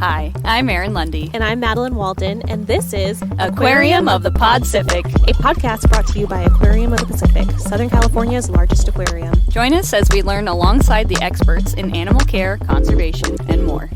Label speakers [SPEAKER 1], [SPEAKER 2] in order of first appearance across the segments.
[SPEAKER 1] Hi, I'm Erin Lundy.
[SPEAKER 2] And I'm Madeline Walden, and this is
[SPEAKER 1] Aquarium of the Pacific,
[SPEAKER 2] a podcast brought to you by Aquarium of the Pacific, Southern California's largest aquarium.
[SPEAKER 1] Join us as we learn alongside the experts in animal care, conservation, and more.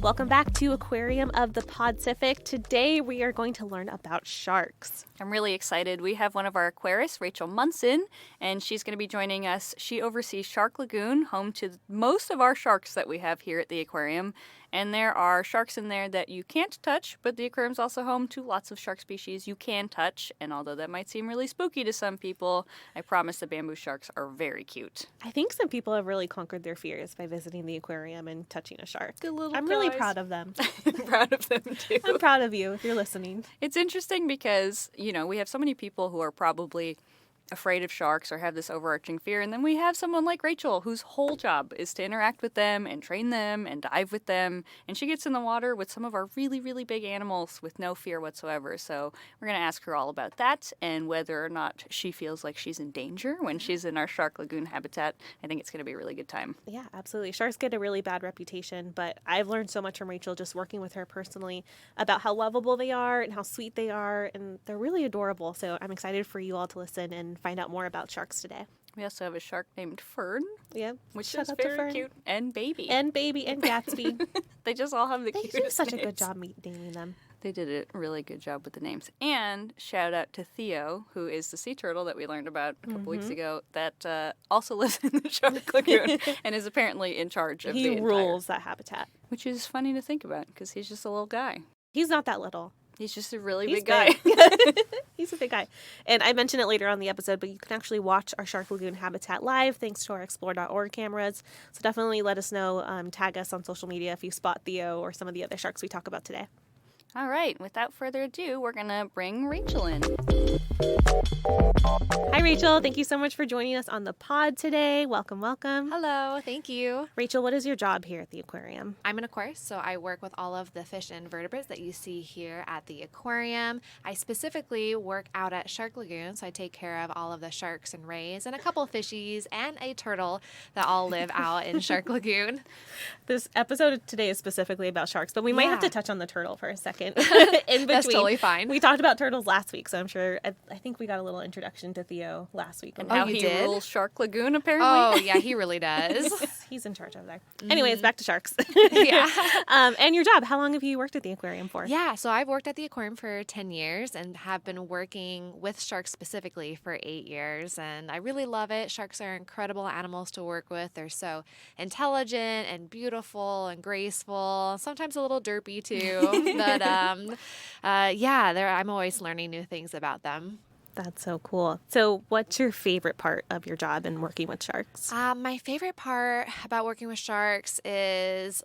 [SPEAKER 2] Welcome back to Aquarium of the Pacific. Today we are going to learn about sharks.
[SPEAKER 1] I'm really excited. We have one of our aquarists, Rachel Munson, and she's going to be joining us. She oversees Shark Lagoon, home to most of our sharks that we have here at the aquarium. And there are sharks in there that you can't touch, but the aquarium's also home to lots of shark species you can touch. And although that might seem really spooky to some people, I promise the bamboo sharks are very cute.
[SPEAKER 2] I think some people have really conquered their fears by visiting the aquarium and touching a shark.
[SPEAKER 1] Good little
[SPEAKER 2] I'm really proud of them.
[SPEAKER 1] I'm proud of them too.
[SPEAKER 2] I'm proud of you if you're listening.
[SPEAKER 1] It's interesting because, we have so many people who are probably afraid of sharks or have this overarching fear, and then we have someone like Rachel whose whole job is to interact with them and train them and dive with them, and she gets in the water with some of our really, really big animals with no fear whatsoever. So we're going to ask her all about that and whether or not she feels like she's in danger when she's in our Shark Lagoon habitat. I think it's going to be a really good time.
[SPEAKER 2] Yeah, absolutely. Sharks get a really bad reputation, but I've learned so much from Rachel just working with her personally about how lovable they are and how sweet they are, and they're really adorable. So I'm excited for you all to listen and find out more about sharks today.
[SPEAKER 1] We also have a shark named Fern, which
[SPEAKER 2] Shout
[SPEAKER 1] is
[SPEAKER 2] out to
[SPEAKER 1] very
[SPEAKER 2] Fern.
[SPEAKER 1] cute, and Baby.
[SPEAKER 2] And Baby and Gatsby.
[SPEAKER 1] They just all have the
[SPEAKER 2] They
[SPEAKER 1] cutest
[SPEAKER 2] do such a
[SPEAKER 1] names.
[SPEAKER 2] good job naming them.
[SPEAKER 1] They did a really good job with the names. And shout out to Theo, who is the sea turtle that we learned about a couple weeks ago, that also lives in the Shark Lagoon and is apparently in charge of the
[SPEAKER 2] He
[SPEAKER 1] entire,
[SPEAKER 2] rules that habitat.
[SPEAKER 1] which is funny to think about because he's just a little guy.
[SPEAKER 2] He's not that little.
[SPEAKER 1] He's just a really
[SPEAKER 2] He's
[SPEAKER 1] big guy.
[SPEAKER 2] He's a big guy. And I mentioned it later on in the episode, but you can actually watch our Shark Lagoon habitat live thanks to our explore.org cameras. So definitely let us know, tag us on social media if you spot Theo or some of the other sharks we talk about today.
[SPEAKER 1] All right, without further ado, we're going to bring Rachel in.
[SPEAKER 2] Hi, Rachel. Thank you so much for joining us on the pod today. Welcome, welcome.
[SPEAKER 3] Hello, thank you.
[SPEAKER 2] Rachel, what is your job here at the aquarium?
[SPEAKER 3] I'm an aquarist, so I work with all of the fish and invertebrates that you see here at the aquarium. I specifically work out at Shark Lagoon, so I take care of all of the sharks and rays and a couple of fishies and a turtle that all live out in Shark Lagoon.
[SPEAKER 2] This episode today is specifically about sharks, but we might have to
[SPEAKER 3] Yeah.
[SPEAKER 2] touch on the turtle for a second. In between.
[SPEAKER 3] That's totally fine.
[SPEAKER 2] We talked about turtles last week, so I'm sure, I think we got a little introduction to Theo last week.
[SPEAKER 1] And
[SPEAKER 3] Oh,
[SPEAKER 1] how
[SPEAKER 3] you
[SPEAKER 1] he
[SPEAKER 3] did?
[SPEAKER 1] rules Shark Lagoon, apparently.
[SPEAKER 3] Oh, yeah, he really does.
[SPEAKER 2] He's in charge over there. Anyways, back to sharks.
[SPEAKER 3] Yeah.
[SPEAKER 2] And your job, how long have you worked at the aquarium for?
[SPEAKER 3] Yeah, so I've worked at the aquarium for 10 years and have been working with sharks specifically for 8 years. And I really love it. Sharks are incredible animals to work with. They're so intelligent and beautiful and graceful, sometimes a little derpy too. But I'm always learning new things about them.
[SPEAKER 2] That's so cool. So what's your favorite part of your job in working with sharks?
[SPEAKER 3] My favorite part about working with sharks is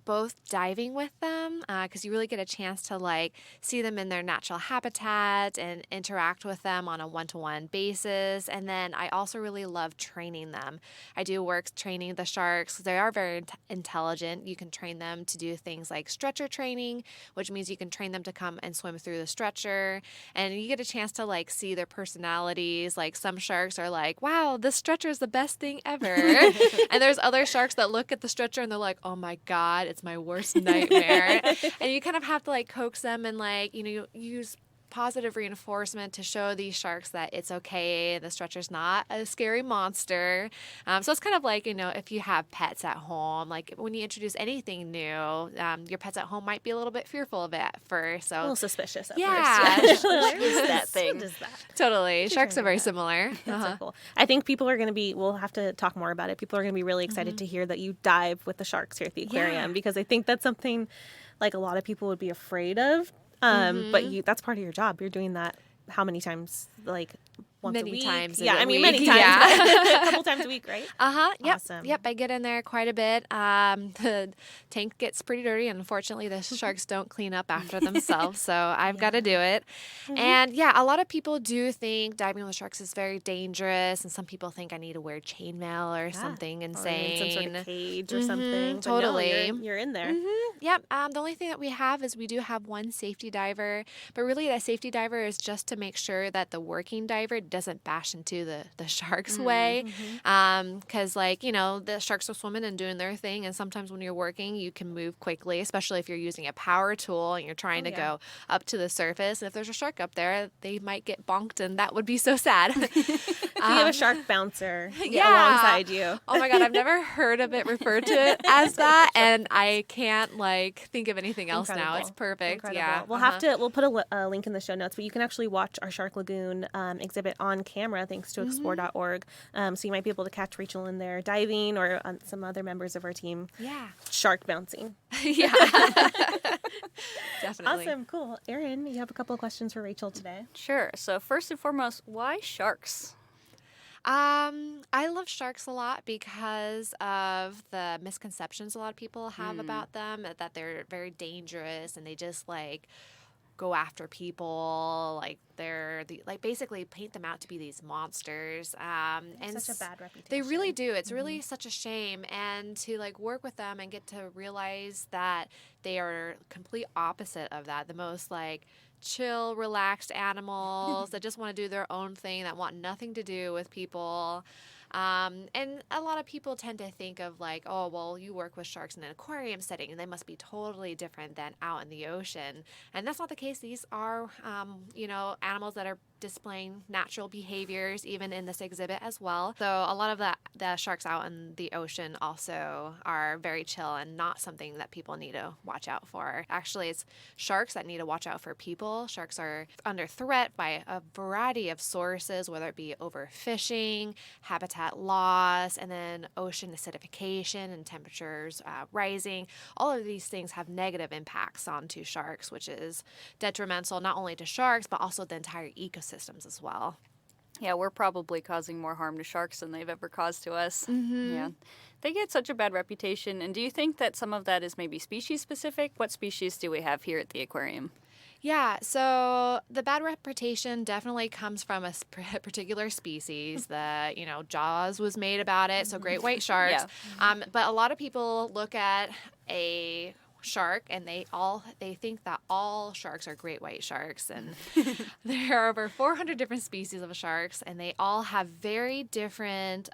[SPEAKER 3] both diving with them because you really get a chance to see them in their natural habitat and interact with them on a one-to-one basis. And then I also really love training them. I do work training the sharks. They are very intelligent. You can train them to do things like stretcher training, which means you can train them to come and swim through the stretcher. And you get a chance to see their personalities. Like some sharks are like, wow, this stretcher is the best thing ever. And there's other sharks that look at the stretcher and they're like, oh my God, it's my worst nightmare. And you kind of have to coax them and you use positive reinforcement to show these sharks that it's okay. The stretcher's not a scary monster. So it's kind of if you have pets at home, when you introduce anything new, your pets at home might be a little bit fearful of it at first. So
[SPEAKER 2] A little suspicious at
[SPEAKER 3] Yeah.
[SPEAKER 2] first. What is that thing?
[SPEAKER 1] What is
[SPEAKER 2] that?
[SPEAKER 3] totally. Sharks are very
[SPEAKER 2] that.
[SPEAKER 3] similar.
[SPEAKER 2] That's so cool. I think people are going to we'll have to talk more about it. People are going to be really excited to hear that you dive with the sharks here at the aquarium because I think that's something a lot of people would be afraid of. But that's part of your job. You're doing that how many times? Once
[SPEAKER 3] Many
[SPEAKER 2] a week?
[SPEAKER 3] times in
[SPEAKER 2] Yeah,
[SPEAKER 3] a
[SPEAKER 2] I mean,
[SPEAKER 3] week.
[SPEAKER 2] many times.
[SPEAKER 3] Yeah.
[SPEAKER 2] A couple times a week, right?
[SPEAKER 3] Yep.
[SPEAKER 2] Awesome.
[SPEAKER 3] Yep. I get in there quite a bit. The tank gets pretty dirty, and unfortunately, the sharks don't clean up after themselves. So I've got to do it. And a lot of people do think diving with sharks is very dangerous, and some people think I need to wear chainmail or something
[SPEAKER 2] Or
[SPEAKER 3] insane.
[SPEAKER 2] in some sort of cage or something. But no,
[SPEAKER 3] totally.
[SPEAKER 2] you're in there.
[SPEAKER 3] Yep. The only thing that we have is we do have one safety diver, but really that safety diver is just to make sure that the working diver diver doesn't bash into the shark's way. Because, like, you know, the sharks are swimming and doing their thing. And sometimes when you're working, you can move quickly, especially if you're using a power tool and you're trying to go up to the surface. And if there's a shark up there, they might get bonked, and that would be so sad.
[SPEAKER 2] So you have a shark bouncer alongside you.
[SPEAKER 3] Oh my God, I've never heard of it referred to as that, and I can't like think of anything else now. It's perfect.
[SPEAKER 2] Incredible.
[SPEAKER 3] Yeah.
[SPEAKER 2] We'll put a link in the show notes, but you can actually watch our Shark Lagoon exhibit on camera thanks to explore.org. So you might be able to catch Rachel in there diving, or some other members of our team shark bouncing.
[SPEAKER 3] Yeah. Definitely.
[SPEAKER 2] Awesome. Cool. Erin, you have a couple of questions for Rachel today.
[SPEAKER 1] Sure. So first and foremost, why sharks?
[SPEAKER 3] I love sharks a lot because of the misconceptions a lot of people have about them, that they're very dangerous and they just like go after people, like they're like basically paint them out to be these monsters. And
[SPEAKER 2] Such a bad reputation.
[SPEAKER 3] they really do. It's really such a shame, and to like work with them and get to realize that they are complete opposite of that. The most like chill, relaxed animals that just want to do their own thing, that want nothing to do with people. And a lot of people tend to think of like, oh, well, you work with sharks in an aquarium setting, and they must be totally different than out in the ocean. And that's not the case. These are, animals that are displaying natural behaviors, even in this exhibit as well. So a lot of the sharks out in the ocean also are very chill and not something that people need to watch out for. Actually, it's sharks that need to watch out for people. Sharks are under threat by a variety of sources, whether it be overfishing, habitat loss, and then ocean acidification and temperatures rising. All of these things have negative impacts onto sharks, which is detrimental not only to sharks, but also the entire ecosystem as well.
[SPEAKER 1] Yeah, we're probably causing more harm to sharks than they've ever caused to us.
[SPEAKER 3] Mm-hmm.
[SPEAKER 1] Yeah. They get such a bad reputation. And do you think that some of that is maybe species specific? What species do we have here at the aquarium?
[SPEAKER 3] Yeah, so the bad reputation definitely comes from a particular species. Jaws was made about it, so great white sharks.
[SPEAKER 1] Yeah.
[SPEAKER 3] But a lot of people look at a shark and they think that all sharks are great white sharks, and there are over 400 different species of sharks, and they all have very different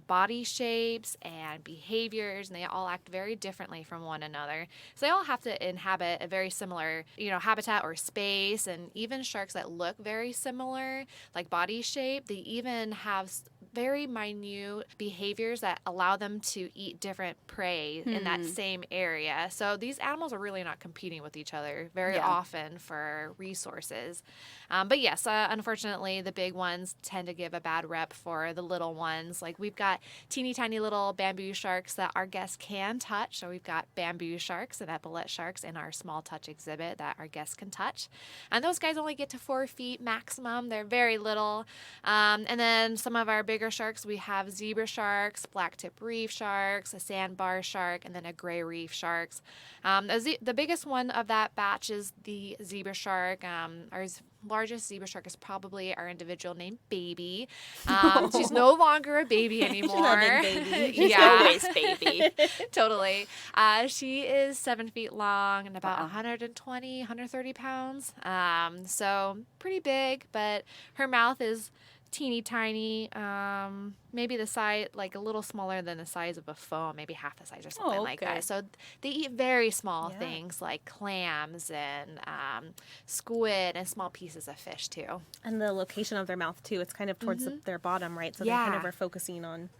[SPEAKER 3] body shapes and behaviors, and they all act very differently from one another. So they all have to inhabit a very similar habitat or space. And even sharks that look very similar, like body shape, they even have very minute behaviors that allow them to eat different prey in that same area. So these animals are really not competing with each other very often for resources. But yes, unfortunately, the big ones tend to give a bad rep for the little ones. Like we've got teeny tiny little bamboo sharks that our guests can touch. So we've got bamboo sharks and epaulette sharks in our small touch exhibit that our guests can touch. And those guys only get to 4 feet maximum. They're very little. And then some of our bigger sharks, we have zebra sharks, blacktip reef sharks, a sandbar shark, and then a gray reef sharks. The biggest one of that batch is the zebra shark. Our largest zebra shark is probably our individual named Baby. She's no longer a baby anymore.
[SPEAKER 1] She's always baby.
[SPEAKER 3] Totally. She is 7 feet long and about 120, 130 pounds. So pretty big, but her mouth is teeny tiny, maybe the size, like a little smaller than the size of a phone, maybe half the size or something like that. So they eat very small things like clams and squid and small pieces of fish too.
[SPEAKER 2] And the location of their mouth too, it's kind of towards their bottom, right? So they kind of are focusing on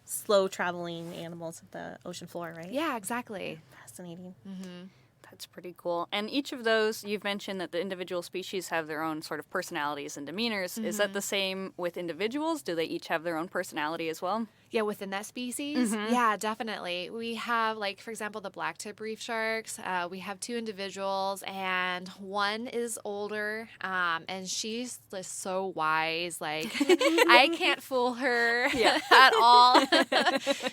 [SPEAKER 2] slow traveling animals of the ocean floor, right?
[SPEAKER 3] Yeah, exactly.
[SPEAKER 2] Fascinating.
[SPEAKER 3] Mm-hmm.
[SPEAKER 1] That's pretty cool. And each of those, you've mentioned that the individual species have their own sort of personalities and demeanors. Is that the same with individuals? Do they each have their own personality as well?
[SPEAKER 3] Yeah, within that species? Yeah, definitely. We have, like, for example, the blacktip reef sharks. We have 2 individuals, and one is older, and she's just so wise. Like, I can't fool her at all.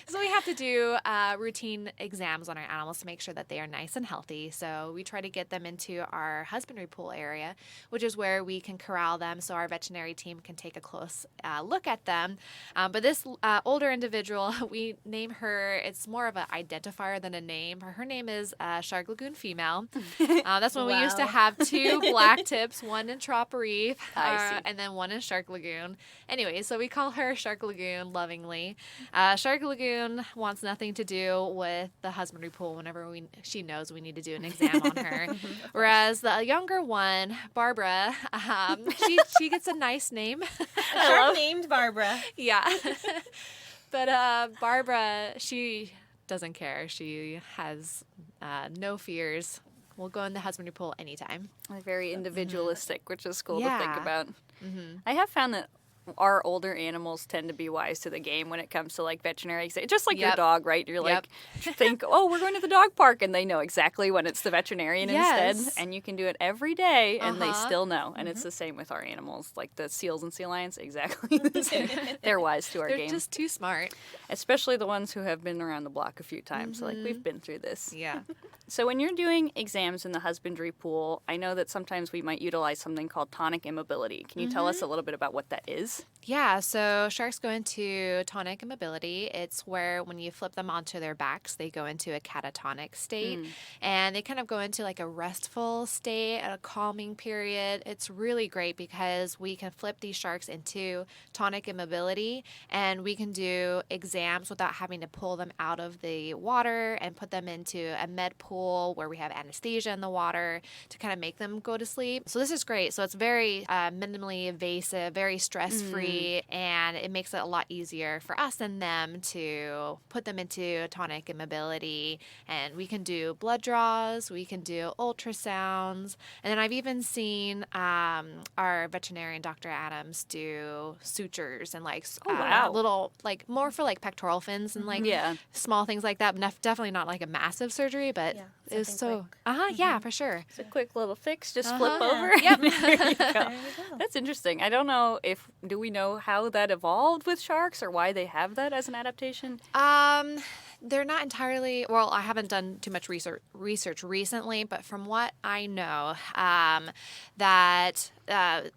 [SPEAKER 3] So we have to do routine exams on our animals to make sure that they are nice and healthy. easily. So we try to get them into our husbandry pool area, which is where we can corral them so our veterinary team can take a close look at them. But this older individual, we name her, it's more of an identifier than a name. Her name is Shark Lagoon Female. That's when we used to
[SPEAKER 2] Wow.
[SPEAKER 3] have 2 black tips, one in Trop Reef
[SPEAKER 1] I see.
[SPEAKER 3] and then one in Shark Lagoon. Anyway, so we call her Shark Lagoon lovingly. Shark Lagoon wants nothing to do with the husbandry pool whenever she knows we need to do an exam on her. Whereas the younger one, Barbara, she gets a nice name.
[SPEAKER 2] Shark named Barbara.
[SPEAKER 3] Yeah. But Barbara, she doesn't care. She has no fears. We'll go in the husbandry pool anytime.
[SPEAKER 1] They're very individualistic, which is cool to think
[SPEAKER 3] Yeah.
[SPEAKER 1] about. I have found that our older animals tend to be wise to the game when it comes to like veterinary exam. Just like your
[SPEAKER 3] Yep.
[SPEAKER 1] dog, right? You're
[SPEAKER 3] Yep.
[SPEAKER 1] like, think, oh, we're going to the dog park, and they know exactly when it's the veterinarian
[SPEAKER 3] Yes.
[SPEAKER 1] instead, and you can do it every day, and they
[SPEAKER 3] Uh-huh.
[SPEAKER 1] still know. And it's the same with our animals, like the seals and sea lions, exactly the same. They're wise to our
[SPEAKER 3] They're
[SPEAKER 1] game,
[SPEAKER 3] just too smart.
[SPEAKER 1] especially the ones who have been around the block a few times. So, like we've been through this.
[SPEAKER 3] Yeah.
[SPEAKER 1] So when you're doing exams in the husbandry pool, I know that sometimes we might utilize something called tonic immobility. Can you tell us a little bit about what that is?
[SPEAKER 3] Yeah, so sharks go into tonic immobility. It's where when you flip them onto their backs, they go into a catatonic state and they kind of go into like a restful state, a calming period. It's really great because we can flip these sharks into tonic immobility and we can do exams without having to pull them out of the water and put them into a med pool where we have anesthesia in the water to kind of make them go to sleep. So this is great. So it's very minimally invasive, very stress-free, and it makes it a lot easier for us and them to put them into tonic immobility. And we can do blood draws, we can do ultrasounds, and then I've even seen our veterinarian, Dr. Adams, do sutures and like
[SPEAKER 1] wow.
[SPEAKER 3] little, like more for like pectoral fins and like
[SPEAKER 1] Yeah.
[SPEAKER 3] small things like that. Definitely not like a massive surgery, but
[SPEAKER 2] Yeah,
[SPEAKER 3] it was
[SPEAKER 2] something
[SPEAKER 3] so, yeah, for sure.
[SPEAKER 1] It's a quick little fix. Just flip
[SPEAKER 3] Uh-huh.
[SPEAKER 1] over.
[SPEAKER 3] Yep.
[SPEAKER 1] There you go.
[SPEAKER 2] There you go.
[SPEAKER 1] That's interesting. I don't know do we know how that evolved with sharks or why they have that as an adaptation?
[SPEAKER 3] They're not entirely, well, I haven't done too much research recently, but from what I know, that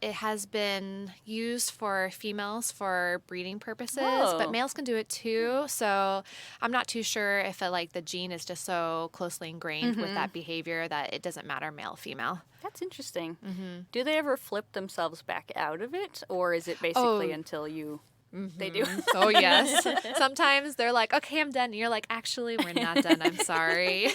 [SPEAKER 3] it has been used for females for breeding purposes,
[SPEAKER 1] Oh.
[SPEAKER 3] but males can do it too. So I'm not too sure if the gene is just so closely ingrained with that behavior that it doesn't matter male, female.
[SPEAKER 1] That's interesting. Do they ever flip themselves back out of it, or is it basically until you? They do.
[SPEAKER 3] Oh, yes. Sometimes they're like, okay, I'm done. And you're like, actually, we're not done. I'm sorry.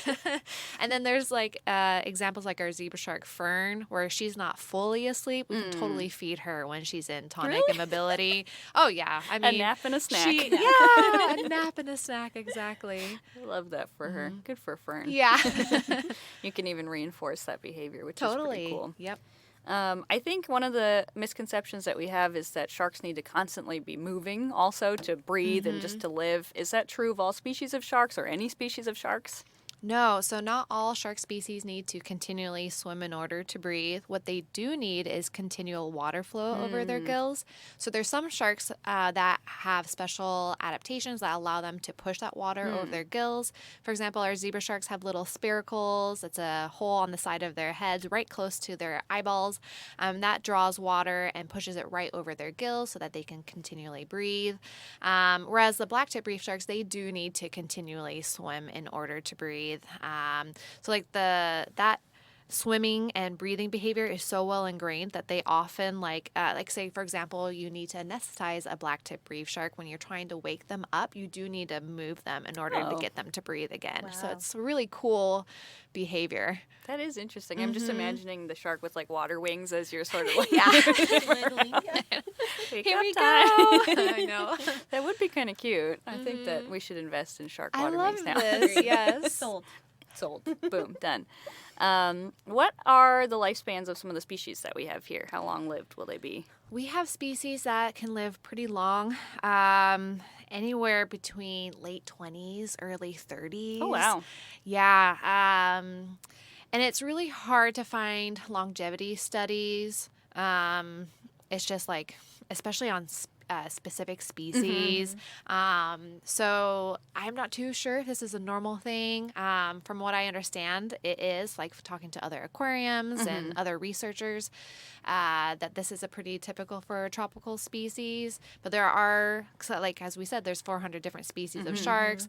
[SPEAKER 3] And then there's like examples like our zebra shark Fern, where she's not fully asleep. We can totally feed her when she's in tonic
[SPEAKER 1] Really?
[SPEAKER 3] immobility. Oh, yeah. I mean,
[SPEAKER 1] A nap and a snack.
[SPEAKER 3] yeah, a nap and a snack. Exactly.
[SPEAKER 1] I love that for her. Good for Fern.
[SPEAKER 3] Yeah.
[SPEAKER 1] You can even reinforce that behavior, which is pretty
[SPEAKER 3] Totally.
[SPEAKER 1] cool.
[SPEAKER 3] Yep.
[SPEAKER 1] I think one of the misconceptions that we have is that sharks need to constantly be moving also to breathe and just to live. Is that true of all species of sharks or any species of sharks?
[SPEAKER 3] No, so not all shark species need to continually swim in order to breathe. What they do need is continual water flow over their gills. So there's some sharks that have special adaptations that allow them to push that water over their gills. For example, our zebra sharks have little spiracles. It's a hole on the side of their heads right close to their eyeballs. That draws water and pushes it right over their gills so that they can continually breathe. Whereas the blacktip reef sharks, they do need to continually swim in order to breathe. So like that swimming and breathing behavior is so well ingrained that they often like say for example you need to anesthetize a blacktip reef shark. When you're trying to wake them up, you do need to move them in order to
[SPEAKER 1] Oh.
[SPEAKER 3] get them to breathe again. So
[SPEAKER 2] Wow.
[SPEAKER 3] it's really cool behavior.
[SPEAKER 1] That is interesting. I'm just imagining the shark with like water wings as you're sort of like, wake
[SPEAKER 3] Here
[SPEAKER 1] up
[SPEAKER 3] we
[SPEAKER 1] time.
[SPEAKER 3] go. I know.
[SPEAKER 1] That would be kind of cute. I think that we should invest in shark
[SPEAKER 3] I
[SPEAKER 1] water
[SPEAKER 3] love
[SPEAKER 1] wings now.
[SPEAKER 3] this. Yes.
[SPEAKER 2] Sold.
[SPEAKER 1] Sold. Boom. Done. What are the lifespans of some of the species that we have here? How long lived will they be?
[SPEAKER 3] We have species that can live pretty long, anywhere between late 20s, early 30s.
[SPEAKER 1] Oh, wow.
[SPEAKER 3] Yeah. And it's really hard to find longevity studies. It's just like, especially on specific species. So I'm not too sure if this is a normal thing. From what I understand, it is, like talking to other aquariums and other researchers, that this is a pretty typical for tropical species. But there are, so like as we said, there's 400 different species of sharks.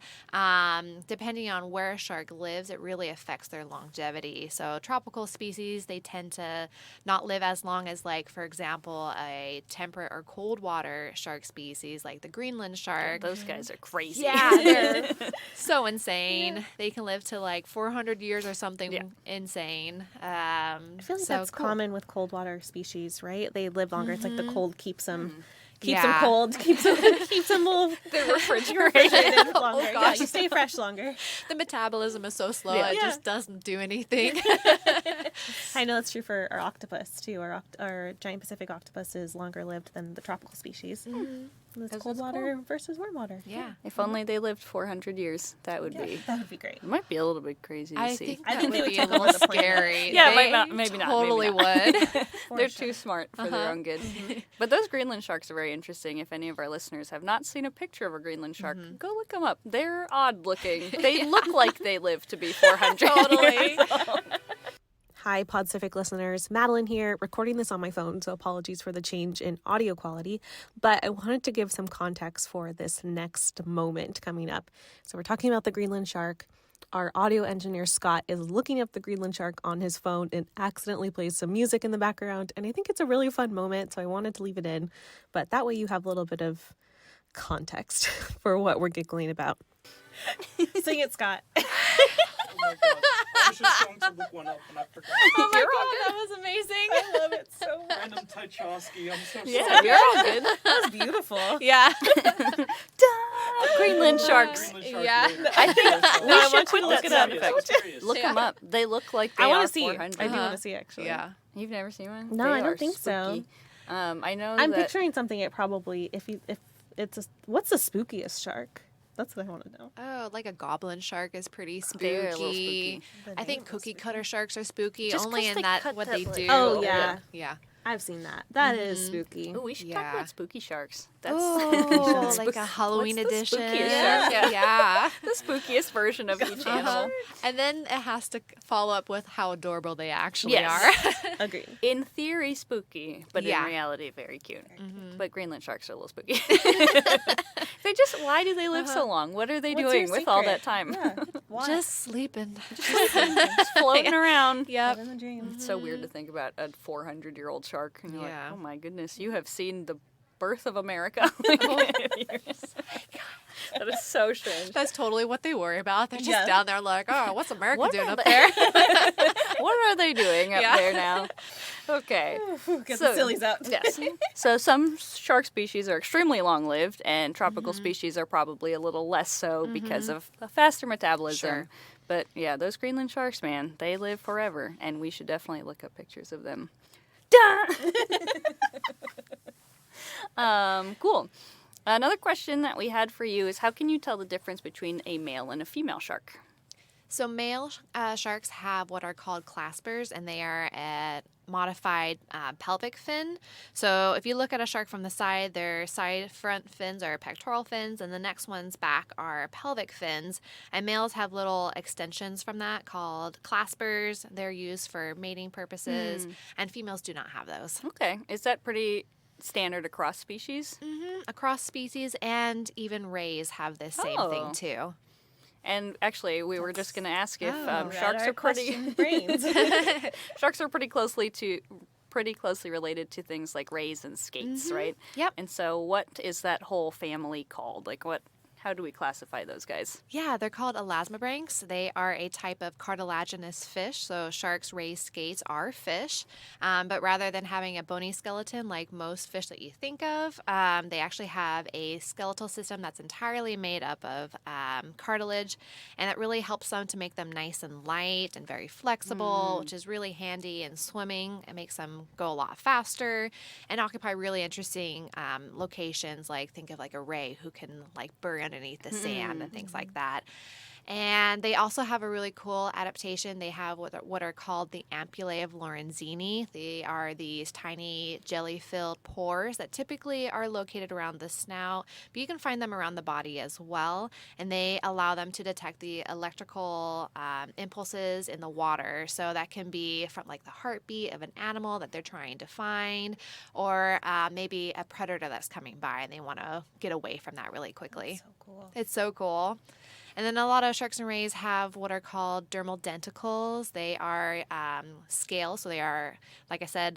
[SPEAKER 3] Depending on where a shark lives, it really affects their longevity. So tropical species, they tend to not live as long as, like, for example, a temperate or cold water shark species like the Greenland shark.
[SPEAKER 1] Those guys are crazy.
[SPEAKER 3] Yeah, they're so insane. They can live to like 400 years or something insane.
[SPEAKER 2] I feel like that's common with cold water species, right? They live longer. It's like the cold keeps them
[SPEAKER 3] Yeah.
[SPEAKER 2] cold, keeps them
[SPEAKER 1] They're refrigerated.
[SPEAKER 2] longer. Yeah,
[SPEAKER 3] gosh.
[SPEAKER 2] you stay fresh longer.
[SPEAKER 3] The metabolism is so slow,
[SPEAKER 1] Yeah.
[SPEAKER 3] it just doesn't do anything.
[SPEAKER 2] I know that's true for our octopus too. Our giant Pacific octopus is longer lived than the tropical species. It's
[SPEAKER 1] Because
[SPEAKER 2] cold
[SPEAKER 1] it's
[SPEAKER 2] water versus warm water.
[SPEAKER 3] Yeah.
[SPEAKER 1] If only they lived 400 years, that would be.
[SPEAKER 2] That would be great.
[SPEAKER 1] It might be a little bit crazy to
[SPEAKER 3] I
[SPEAKER 1] see.
[SPEAKER 3] think
[SPEAKER 2] I
[SPEAKER 3] that
[SPEAKER 2] think they
[SPEAKER 3] would
[SPEAKER 2] would
[SPEAKER 3] be a
[SPEAKER 2] take
[SPEAKER 3] little
[SPEAKER 2] over the planet.
[SPEAKER 3] scary.
[SPEAKER 1] Yeah,
[SPEAKER 3] They
[SPEAKER 1] might not- maybe not, maybe
[SPEAKER 3] Totally
[SPEAKER 1] not.
[SPEAKER 3] would.
[SPEAKER 1] They're too smart for their own good. But those Greenland sharks are very interesting. If any of our listeners have not seen a picture of a Greenland shark, go look them up. They're odd looking. They look like they live to be 400 years old.
[SPEAKER 2] Hi, Podcific listeners. Madeline here, recording this on my phone, so apologies for the change in audio quality. But I wanted to give some context for this next moment coming up. So we're talking about the Greenland shark. Our audio engineer, Scott, is looking up the Greenland shark on his phone and accidentally plays some music in the background. And I think it's a really fun moment, so I wanted to leave it in. But that way you have a little bit of context for what we're giggling about. Sing it, Scott.
[SPEAKER 4] Oh my god. I was just going to look one up and I forgot.
[SPEAKER 3] Oh my god, that was amazing.
[SPEAKER 2] I love it so much.
[SPEAKER 4] Random Tchaikovsky, I'm so sorry.
[SPEAKER 1] Yeah, you're all good.
[SPEAKER 2] That was beautiful.
[SPEAKER 3] Yeah.
[SPEAKER 1] Greenland sharks.
[SPEAKER 4] Greenland shark
[SPEAKER 3] Yeah.
[SPEAKER 4] later.
[SPEAKER 1] I think
[SPEAKER 2] No, I
[SPEAKER 1] we should
[SPEAKER 2] want
[SPEAKER 1] put
[SPEAKER 2] you to
[SPEAKER 1] that
[SPEAKER 2] look it
[SPEAKER 1] sound
[SPEAKER 2] up.
[SPEAKER 1] effect.
[SPEAKER 4] Serious.
[SPEAKER 1] Look them up. They look like they
[SPEAKER 2] I want
[SPEAKER 1] are
[SPEAKER 2] to see.
[SPEAKER 1] 400.
[SPEAKER 2] I do want to see, actually.
[SPEAKER 3] Yeah.
[SPEAKER 1] You've never seen one?
[SPEAKER 2] No,
[SPEAKER 1] They
[SPEAKER 2] I don't
[SPEAKER 1] are
[SPEAKER 2] think so.
[SPEAKER 1] spooky. I know
[SPEAKER 2] I'm
[SPEAKER 1] that
[SPEAKER 2] picturing something. It probably if it's what's the spookiest shark? That's what I want to know.
[SPEAKER 3] Oh, like a goblin shark is pretty
[SPEAKER 1] They're a little
[SPEAKER 3] spooky.
[SPEAKER 1] spooky.
[SPEAKER 3] I think cookie cutter sharks are spooky
[SPEAKER 1] Just
[SPEAKER 3] only
[SPEAKER 1] 'cause
[SPEAKER 3] in
[SPEAKER 1] they
[SPEAKER 3] that
[SPEAKER 1] cut
[SPEAKER 3] what
[SPEAKER 1] that,
[SPEAKER 3] they
[SPEAKER 1] like-
[SPEAKER 3] do.
[SPEAKER 2] Oh, yeah.
[SPEAKER 3] Yeah.
[SPEAKER 2] I've seen that. That is spooky.
[SPEAKER 1] Ooh, we should talk
[SPEAKER 3] Yeah.
[SPEAKER 1] about spooky sharks. That's
[SPEAKER 3] Oh,
[SPEAKER 1] Spook-
[SPEAKER 3] like a Halloween
[SPEAKER 1] what's the
[SPEAKER 3] edition.
[SPEAKER 1] spookiest
[SPEAKER 3] Yeah.
[SPEAKER 1] shark?
[SPEAKER 3] Yeah.
[SPEAKER 1] the spookiest version of each animal.
[SPEAKER 3] And then it has to follow up with how adorable they actually
[SPEAKER 1] Yes.
[SPEAKER 3] are.
[SPEAKER 2] Agreed.
[SPEAKER 1] In theory, spooky, but
[SPEAKER 3] Yeah.
[SPEAKER 1] in reality, very cute. But Greenland sharks are a little spooky. They just, why do they live so long? What are they
[SPEAKER 2] What's
[SPEAKER 1] doing
[SPEAKER 2] your
[SPEAKER 1] with all
[SPEAKER 2] secret?
[SPEAKER 1] that time?
[SPEAKER 2] Yeah. Why?
[SPEAKER 3] Just sleeping.
[SPEAKER 1] Just floating around.
[SPEAKER 3] Yep.
[SPEAKER 2] Living the dream.
[SPEAKER 1] It's so weird to think about a 400-year-old shark. And you're
[SPEAKER 3] Yeah.
[SPEAKER 1] like, oh my goodness, you have seen the birth of America. That is so strange.
[SPEAKER 3] That's totally what they worry about. They're just
[SPEAKER 2] Yeah.
[SPEAKER 3] down there like, oh, what's America
[SPEAKER 1] What
[SPEAKER 3] doing
[SPEAKER 1] are
[SPEAKER 3] up
[SPEAKER 1] they-
[SPEAKER 3] there?
[SPEAKER 1] What are they doing up
[SPEAKER 3] Yeah.
[SPEAKER 1] there now? Okay.
[SPEAKER 2] Get
[SPEAKER 1] So-
[SPEAKER 2] the sillies out.
[SPEAKER 1] Yes. So some shark species are extremely long-lived, and tropical species are probably a little less so because of a faster metabolism.
[SPEAKER 3] Sure.
[SPEAKER 1] But yeah, those Greenland sharks, man, they live forever, and we should definitely look up pictures of them. Cool. Another question that we had for you is, how can you tell the difference between a male and a female shark?
[SPEAKER 3] So male sharks have what are called claspers, and they are a modified pelvic fin. So if you look at a shark from the side, their side front fins are pectoral fins, and the next ones back are pelvic fins. And males have little extensions from that called claspers. They're used for mating purposes, and females do not have those.
[SPEAKER 1] Okay. Is that pretty standard across species?
[SPEAKER 3] Across species, and even rays have this same
[SPEAKER 1] Oh.
[SPEAKER 3] thing too.
[SPEAKER 1] And actually, we were just going to ask if
[SPEAKER 3] Oh.
[SPEAKER 1] sharks are pretty
[SPEAKER 2] brains.
[SPEAKER 1] sharks are pretty closely related to things like rays and skates, right?
[SPEAKER 3] Yep.
[SPEAKER 1] And so, what is that whole family called? Like, how do we classify those guys?
[SPEAKER 3] Yeah, they're called elasmobranchs. They are a type of cartilaginous fish. So sharks, rays, skates are fish. But rather than having a bony skeleton like most fish that you think of, they actually have a skeletal system that's entirely made up of cartilage. And it really helps them to make them nice and light and very flexible, which is really handy in swimming. It makes them go a lot faster and occupy really interesting locations. Like think of like a ray who can like bury underneath the sand and things like that. And they also have a really cool adaptation. They have what are called the ampullae of Lorenzini. They are these tiny jelly-filled pores that typically are located around the snout, but you can find them around the body as well. And they allow them to detect the electrical impulses in the water. So that can be from like the heartbeat of an animal that they're trying to find, or maybe a predator that's coming by and they want to get away from that really quickly.
[SPEAKER 2] So cool.
[SPEAKER 3] It's so cool. And then a lot of sharks and rays have what are called dermal denticles. They are scales. So they are, like I said,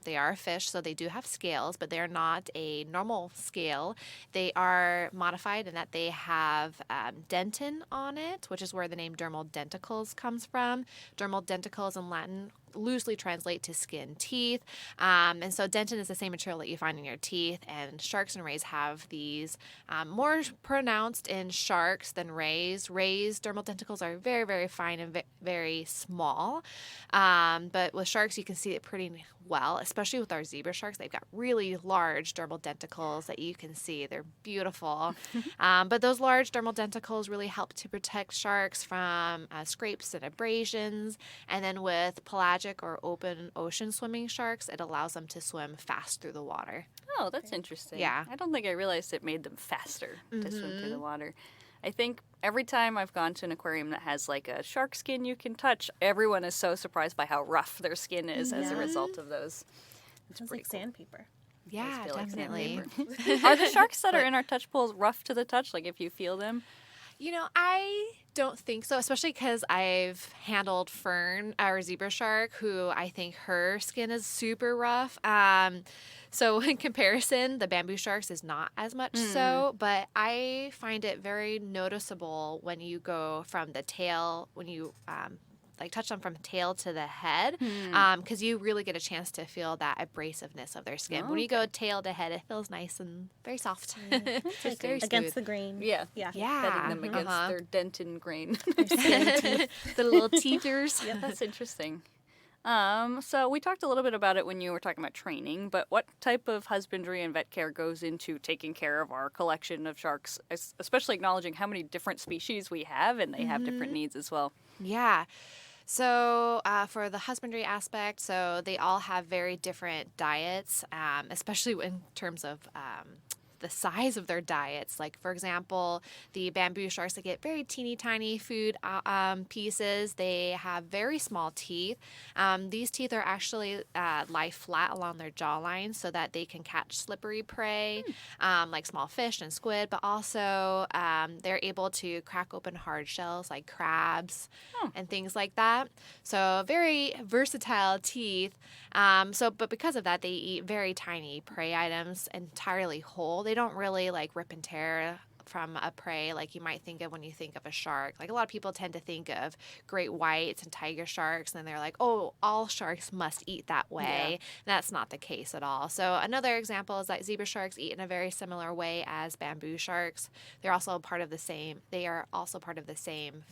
[SPEAKER 3] they are a fish. So they do have scales, but they're not a normal scale. They are modified in that they have dentin on it, which is where the name dermal denticles comes from. Dermal denticles in Latin loosely translate to skin teeth. And so dentin is the same material that you find in your teeth. And sharks and rays have these more pronounced in sharks than rays. Rays' dermal denticles are very, very fine and very small. But with sharks, you can see it pretty well, especially with our zebra sharks. They've got really large dermal denticles that you can see. They're beautiful. But those large dermal denticles really help to protect sharks from scrapes and abrasions. And then with pelagic or open ocean swimming sharks, it allows them to swim fast through the water.
[SPEAKER 1] Oh, that's interesting.
[SPEAKER 3] Yeah.
[SPEAKER 1] I don't think I realized it made them faster to swim through the water. I think every time I've gone to an aquarium that has like a shark skin you can touch, everyone is so surprised by how rough their skin is as a result of those. It's
[SPEAKER 2] It's
[SPEAKER 1] pretty
[SPEAKER 2] like
[SPEAKER 1] cool.
[SPEAKER 2] sandpaper.
[SPEAKER 3] Yeah,
[SPEAKER 1] Feel like
[SPEAKER 3] definitely.
[SPEAKER 1] sandpaper. Are the sharks that are in our touch pools rough to the touch? Like if you feel them?
[SPEAKER 3] You know, I don't think so, especially because I've handled Fern, our zebra shark, who I think her skin is super rough. So in comparison, the bamboo sharks is not as much so, but I find it very noticeable when you go from the tail, when you like touch them from tail to the head, because you really get a chance to feel that abrasiveness of their skin. When you go tail to head, it feels nice and very soft. Just very
[SPEAKER 2] Against
[SPEAKER 3] smooth.
[SPEAKER 2] the grain.
[SPEAKER 1] Yeah.
[SPEAKER 2] Yeah.
[SPEAKER 3] Yeah.
[SPEAKER 1] Petting them against their dentin grain.
[SPEAKER 3] the little teethers.
[SPEAKER 1] Yeah, that's interesting. So we talked a little bit about it when you were talking about training, but what type of husbandry and vet care goes into taking care of our collection of sharks, especially acknowledging how many different species we have and they have different needs as well?
[SPEAKER 3] Yeah. So for the husbandry aspect, so they all have very different diets, especially in terms of the size of their diets. Like, for example, the bamboo sharks, they get very teeny tiny food pieces. They have very small teeth. These teeth are actually lie flat along their jawline so that they can catch slippery prey, like small fish and squid, but also they're able to crack open hard shells like crabs and things like that. So very versatile teeth. But because of that, they eat very tiny prey items entirely whole. They don't really like rip and tear from a prey like you might think of when you think of a shark. Like a lot of people tend to think of great whites and tiger sharks, and they're like, oh, all sharks must eat that way.
[SPEAKER 1] Yeah.
[SPEAKER 3] And that's not the case at all. So another example is that zebra sharks eat in a very similar way as bamboo sharks. They are also part of the same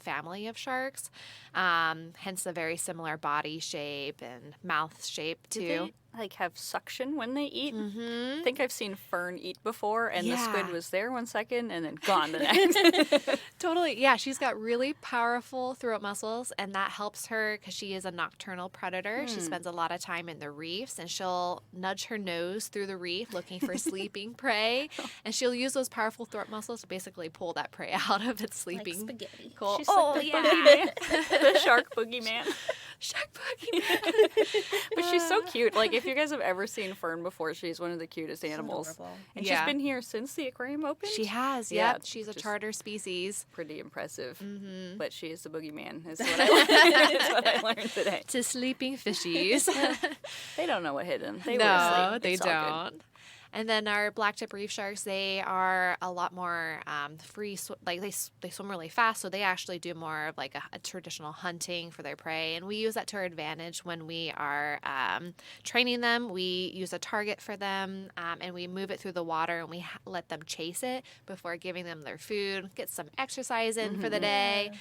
[SPEAKER 3] family of sharks. Hence the very similar body shape and mouth shape too.
[SPEAKER 1] Do they like have suction when they eat? I think I've seen Fern eat before, and the squid
[SPEAKER 3] Yeah.
[SPEAKER 1] was there 1 second and then gone the next.
[SPEAKER 3] Totally. Yeah, she's got really powerful throat muscles, and that helps her because she is a nocturnal predator. She spends a lot of time in the reefs, and she'll nudge her nose through the reef looking for sleeping prey, and she'll use those powerful throat muscles to basically pull that prey out of its
[SPEAKER 2] Like
[SPEAKER 3] sleeping.
[SPEAKER 2] spaghetti.
[SPEAKER 3] Cool.
[SPEAKER 2] She's
[SPEAKER 3] Oh,
[SPEAKER 2] like the
[SPEAKER 3] yeah.
[SPEAKER 1] The shark boogeyman.
[SPEAKER 3] Shark boogeyman.
[SPEAKER 1] But she's so cute. Like, if you guys have ever seen Fern before, she's one of the cutest animals.
[SPEAKER 2] adorable.
[SPEAKER 1] And
[SPEAKER 3] Yeah.
[SPEAKER 1] she's been here since the aquarium opened.
[SPEAKER 3] She has,
[SPEAKER 1] Yeah,
[SPEAKER 3] yep. She's a
[SPEAKER 1] just-
[SPEAKER 3] charter species.
[SPEAKER 1] Pretty impressive. But she is the boogeyman, is what I learned, is what I learned today.
[SPEAKER 3] To sleeping fishies.
[SPEAKER 1] They don't know what hit them. They were
[SPEAKER 3] No,
[SPEAKER 1] asleep.
[SPEAKER 3] they
[SPEAKER 1] It's all good.
[SPEAKER 3] don't. And then our blacktip reef sharks, they are a lot more free. Like they swim really fast, so they actually do more of like a traditional hunting for their prey. And we use that to our advantage when we are training them. We use a target for them, and we move it through the water, and we let them chase it before giving them their food. Get some exercise in for the day,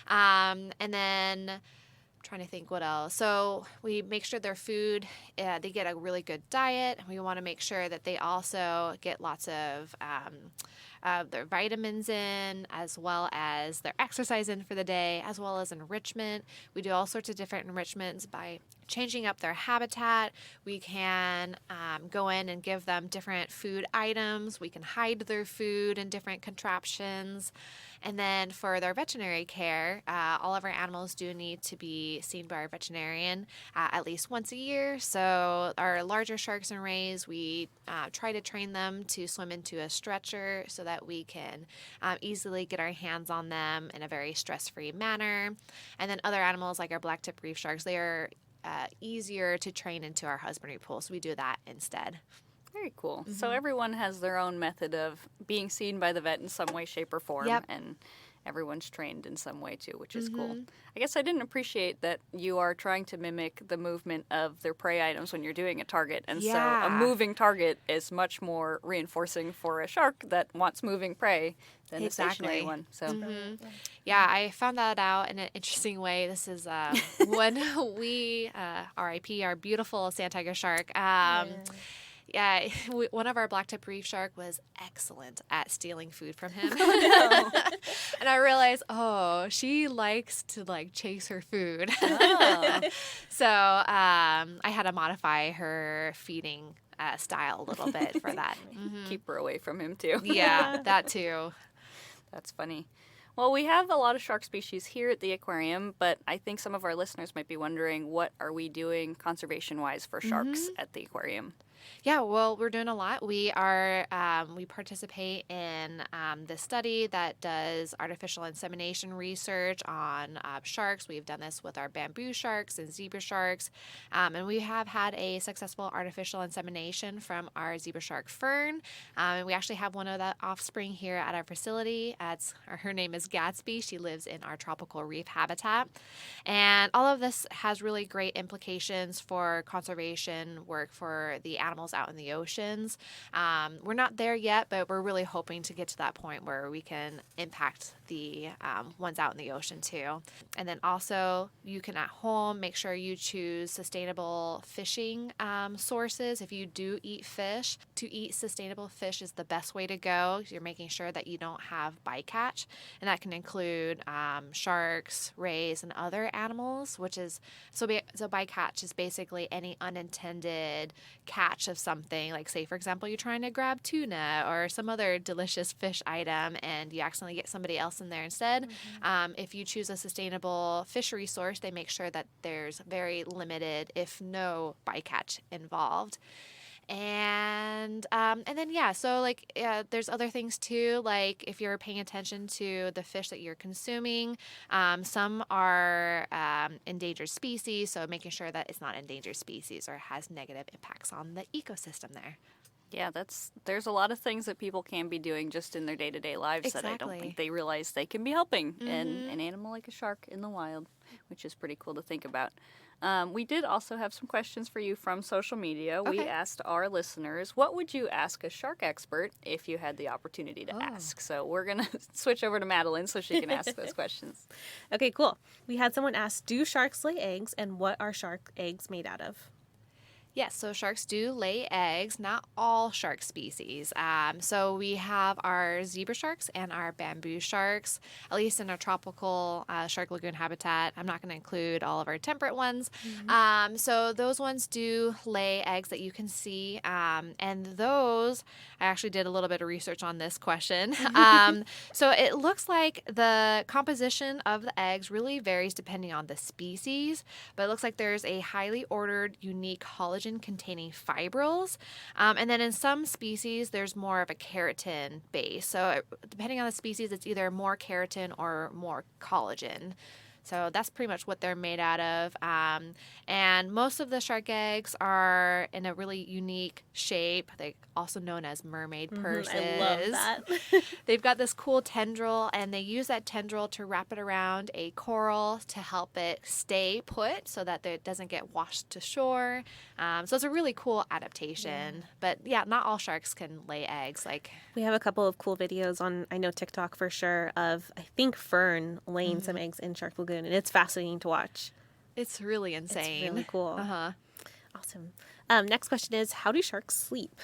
[SPEAKER 3] and then. trying to think what else. So we make sure their food, they get a really good diet. We want to make sure that they also get lots of their vitamins in, as well as their exercise in for the day, as well as enrichment. We do all sorts of different enrichments by changing up their habitat. We can go in and give them different food items. We can hide their food in different contraptions. And then for their veterinary care, all of our animals do need to be seen by our veterinarian at least once a year. So our larger sharks and rays, we try to train them to swim into a stretcher so that we can easily get our hands on them in a very stress-free manner. And then other animals like our blacktip reef sharks, they are easier to train into our husbandry pool, so we do that instead.
[SPEAKER 1] Very cool. So everyone has their own method of being seen by the vet in some way, shape, or form.
[SPEAKER 3] Yep.
[SPEAKER 1] And everyone's trained in some way too, which is cool. I guess I didn't appreciate that you are trying to mimic the movement of their prey items when you're doing a target. And so a moving target is much more reinforcing for a shark that wants moving prey than a stationary one. So
[SPEAKER 3] Yeah, I found that out in an interesting way. This is when we, RIP, our beautiful sand tiger shark, yeah, one of our blacktip reef shark was excellent at stealing food from him. And I realized, she likes to like chase her food. So I had to modify her feeding style a little bit for that.
[SPEAKER 1] keep her away from him too.
[SPEAKER 3] Yeah, that too.
[SPEAKER 1] That's funny. Well, we have a lot of shark species here at the aquarium, but I think some of our listeners might be wondering, what are we doing conservation-wise for sharks at the aquarium?
[SPEAKER 3] Yeah, well, we're doing a lot. We are we participate in this study that does artificial insemination research on sharks. We've done this with our bamboo sharks and zebra sharks, and we have had a successful artificial insemination from our zebra shark Fern. And we actually have one of the offspring here at our facility. Her name is Gatsby. She lives in our tropical reef habitat, and all of this has really great implications for conservation work for the animals out in the oceans. We're not there yet, but we're really hoping to get to that point where we can impact the ones out in the ocean too. And then also, you can at home make sure you choose sustainable fishing sources. If you do eat fish, to eat sustainable fish is the best way to go. You're making sure that you don't have bycatch, and that can include sharks, rays, and other animals. So bycatch is basically any unintended catch of something, like say for example you're trying to grab tuna or some other delicious fish item and you accidentally get somebody else in there instead. If you choose a sustainable fishery source, they make sure that there's very limited, if no, bycatch involved. And then so there's other things too, like if you're paying attention to the fish that you're consuming, some are endangered species, so making sure that it's not endangered species or has negative impacts on the ecosystem there.
[SPEAKER 1] Yeah, there's a lot of things that people can be doing just in their day-to-day lives that I don't think they realize they can be helping an animal like a shark in the wild, which is pretty cool to think about. We did also have some questions for you from social media. We asked our listeners, what would you ask a shark expert if you had the opportunity to ask? So we're going to switch over to Madeline so she can ask those questions.
[SPEAKER 2] Okay, cool. We had someone ask, do sharks lay eggs, and what are shark eggs made out of?
[SPEAKER 3] Yes, so sharks do lay eggs, not all shark species. So we have our zebra sharks and our bamboo sharks, at least in our tropical shark lagoon habitat. I'm not going to include all of our temperate ones. So those ones do lay eggs that you can see. And those, I actually did a little bit of research on this question. So it looks like the composition of the eggs really varies depending on the species, but it looks like there's a highly ordered, unique collagen-containing fibrils. And then in some species, there's more of a keratin base. So depending on the species, it's either more keratin or more collagen. So that's pretty much what they're made out of. And most of the shark eggs are in a really unique shape. They're also known as mermaid purses.
[SPEAKER 2] I love that.
[SPEAKER 3] They've got this cool tendril, and they use that tendril to wrap it around a coral to help it stay put so that it doesn't get washed to shore. So it's a really cool adaptation. But yeah, not all sharks can lay eggs.
[SPEAKER 2] We have a couple of cool videos on, I know TikTok for sure, of I think Fern laying some eggs in Shark Lagoon, and it's fascinating to watch.
[SPEAKER 3] It's really insane.
[SPEAKER 2] It's really cool.
[SPEAKER 3] Uh-huh.
[SPEAKER 2] Awesome. Next question is, how do sharks sleep?